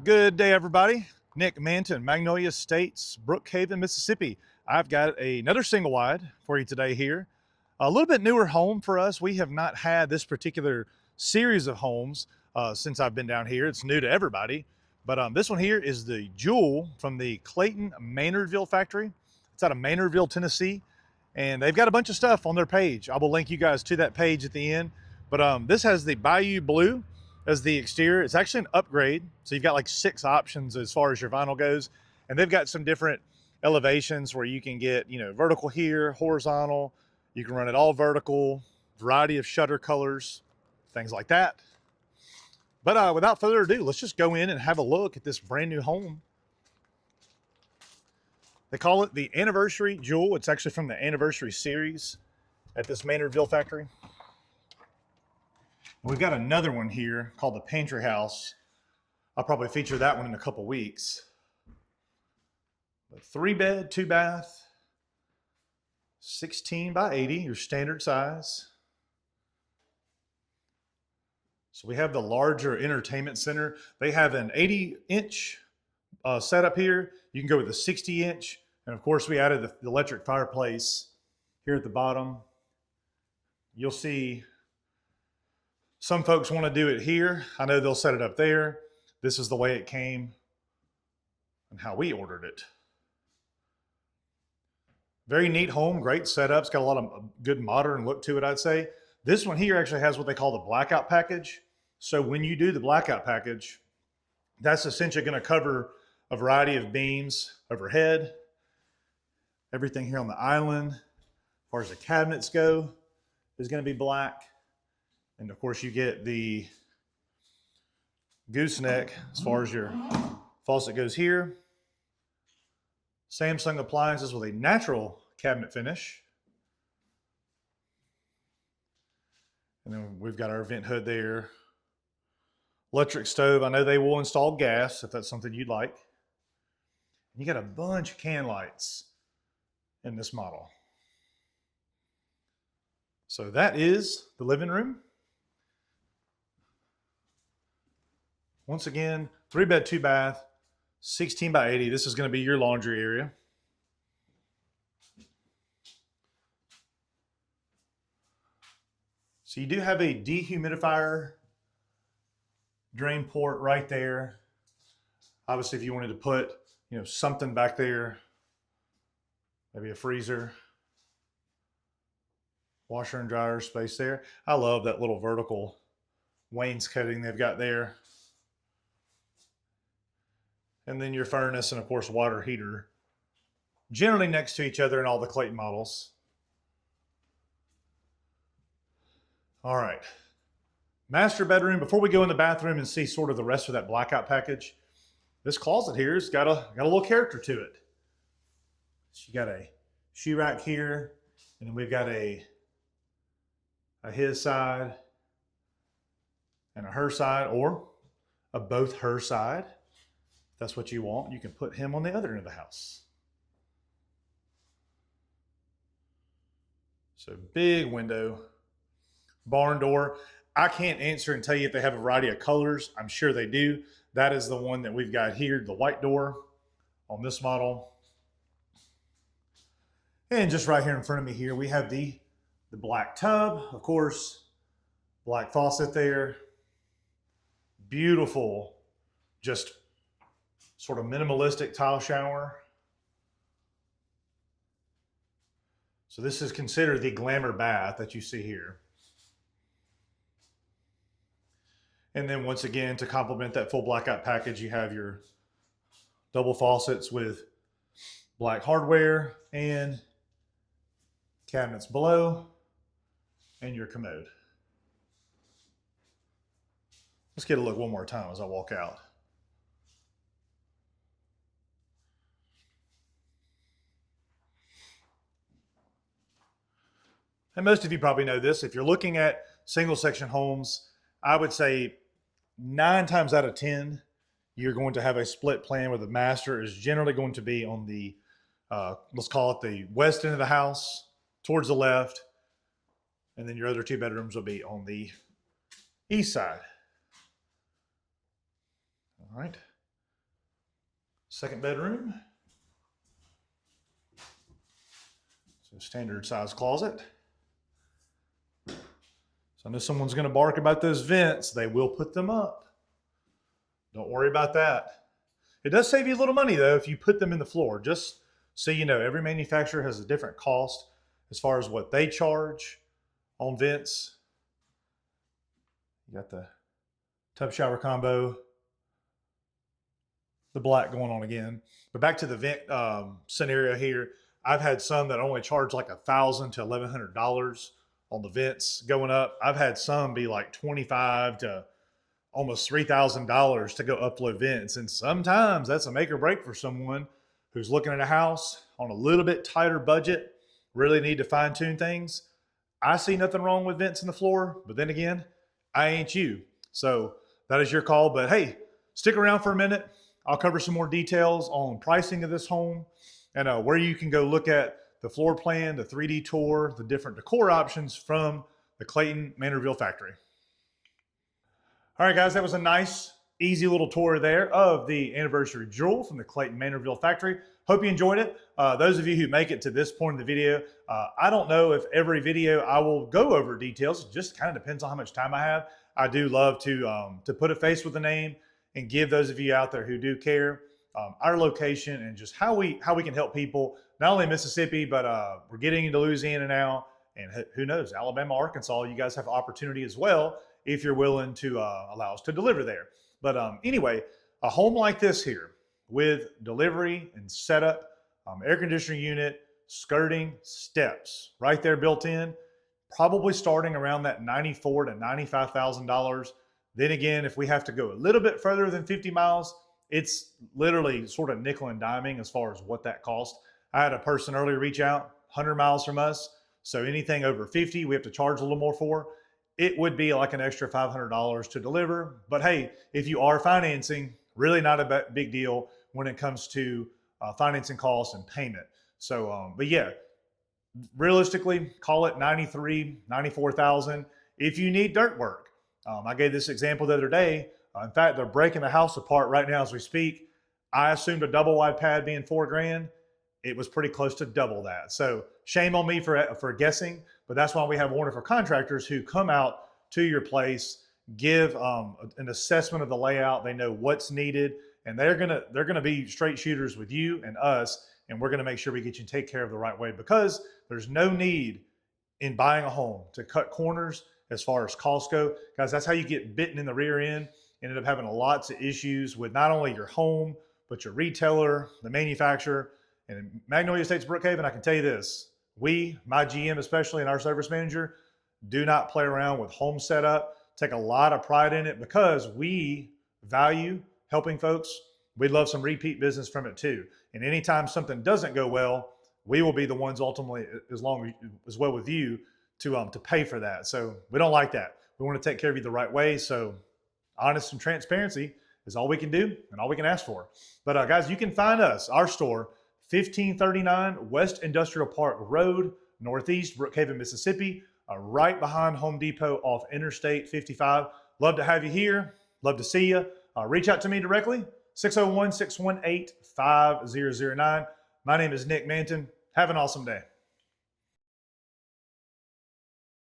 Good day, everybody. Nick Manton, Magnolia Estates, Brookhaven, Mississippi. I've got another single wide for you today here. A little bit newer home for us. We have not had this particular series of homes since I've been down here. It's new to everybody. But this one here is the Jewell from the Clayton Maynardville factory. It's out of Maynardville, Tennessee. And they've got a bunch of stuff on their page. I will link you guys to that page at the end. But this has the Bayou Blue as the exterior. It's actually an upgrade. So you've got like 6 options as far as your vinyl goes. And they've got some different elevations where you can get, vertical here, horizontal. You can run it all vertical, variety of shutter colors, things like that. But without further ado, let's just go in and have a look at this brand new home. They call it the Anniversary Jewell. It's actually from the Anniversary series at this Maynardville factory. We've got another one here called the Pantry House. I'll probably feature that one in a couple weeks. But 3-bed, 2-bath, 16 by 80, your standard size. So we have the larger entertainment center. They have an 80-inch setup here. You can go with a 60-inch. And of course, we added the electric fireplace here at the bottom. You'll see some folks want to do it here. I know they'll set it up there. This is the way it came and how we ordered it. Very neat home, great setup. It's got a lot of good modern look to it, I'd say. This one here actually has what they call the blackout package. So when you do the blackout package, that's essentially going to cover a variety of beams overhead. Everything here on the island, as far as the cabinets go, is going to be black. And of course you get the gooseneck as far as your faucet goes here. Samsung appliances with a natural cabinet finish. And then we've got our vent hood there. Electric stove. I know they will install gas if that's something you'd like. And you got a bunch of can lights in this model. So that is the living room. Once again, 3-bed, 2-bath, 16 by 80. This is going to be your laundry area. So you do have a dehumidifier drain port right there. Obviously, if you wanted to put, something back there, maybe a freezer, washer and dryer space there. I love that little vertical wainscoting they've got there. And then your furnace and, of course, water heater, generally next to each other in all the Clayton models. All right. Master bedroom. Before we go in the bathroom and see sort of the rest of that blackout package, this closet here has got a little character to it. So you got a shoe rack here, and then we've got a his side and a her side, or a both her side. If that's what you want, you can put him on the other end of the house. So big window, barn door. I can't answer and tell you if they have a variety of colors. I'm sure they do. That is the one that we've got here, the white door on this model. And just right here in front of me here, we have the black tub, of course, black faucet there. Beautiful, just sort of minimalistic tile shower. So this is considered the glamour bath that you see here. And then once again, to complement that full blackout package, you have your double faucets with black hardware and cabinets below, and your commode. Let's get a look one more time as I walk out. And most of you probably know this. If you're looking at single section homes, I would say 9 times out of 10, you're going to have a split plan where the master is generally going to be on the, let's call it the west end of the house, towards the left, and then your other 2 bedrooms will be on the east side. All right. Second bedroom. So standard size closet. So I know someone's going to bark about those vents. They will put them up. Don't worry about that. It does save you a little money though if you put them in the floor. Just so you know, every manufacturer has a different cost as far as what they charge on vents. You got the tub shower combo, the black going on again. But back to the vent scenario here. I've had some that only charge like $1,000 to $1,100 on the vents going up. I've had some be like $25 to almost $3,000 to go upload vents. And sometimes that's a make or break for someone who's looking at a house on a little bit tighter budget, really need to fine tune things. I see nothing wrong with vents in the floor, but then again, I ain't you. So that is your call. But hey, stick around for a minute. I'll cover some more details on pricing of this home and where you can go look at the floor plan, the 3D tour, the different decor options from the Clayton Maynardville factory. All right, guys, that was a nice, easy little tour there of the anniversary Jewell from the Clayton Maynardville factory. Hope you enjoyed it. Those of you who make it to this point in the video, I don't know if every video I will go over details. It just kind of depends on how much time I have. I do love to put a face with a name and give those of you out there who do care our location and just how we can help people, not only in Mississippi, but we're getting into Louisiana now, and who knows, Alabama, Arkansas, you guys have opportunity as well if you're willing to allow us to deliver there. But anyway, a home like this here with delivery and setup, air conditioning unit, skirting, steps right there built in, probably starting around that $94,000 to $95,000. Then again, if we have to go a little bit further than 50 miles, it's literally sort of nickel and diming as far as what that costs. I had a person earlier reach out 100 miles from us. So anything over 50, we have to charge a little more for. It would be like an extra $500 to deliver. But hey, if you are financing, really not a big deal when it comes to financing costs and payment. So, but yeah, realistically, call it 93, 94,000 if you need dirt work. I gave this example the other day. In fact, they're breaking the house apart right now as we speak. I assumed a double wide pad being $4,000. It was pretty close to double that. So shame on me for guessing, but that's why we have wonderful contractors who come out to your place, give an assessment of the layout. They know what's needed, and they're gonna be straight shooters with you and us, and we're gonna make sure we get you taken care of the right way, because there's no need in buying a home to cut corners as far as costs go. Guys, that's how you get bitten in the rear end. Ended up having lots of issues with not only your home, but your retailer, the manufacturer. And in Magnolia Estates, Brookhaven, I can tell you this, my GM especially, and our service manager, do not play around with home setup. Take a lot of pride in it because we value helping folks. We'd love some repeat business from it too. And anytime something doesn't go well, we will be the ones ultimately, as well with you, to pay for that. So we don't like that. We want to take care of you the right way. So honest and transparency is all we can do and all we can ask for. But guys, you can find us, our store, 1539 West Industrial Park Road, Northeast Brookhaven, Mississippi, right behind Home Depot off Interstate 55. Love to have you here. Love to see you. Reach out to me directly, 601-618-5009. My name is Nick Manton. Have an awesome day.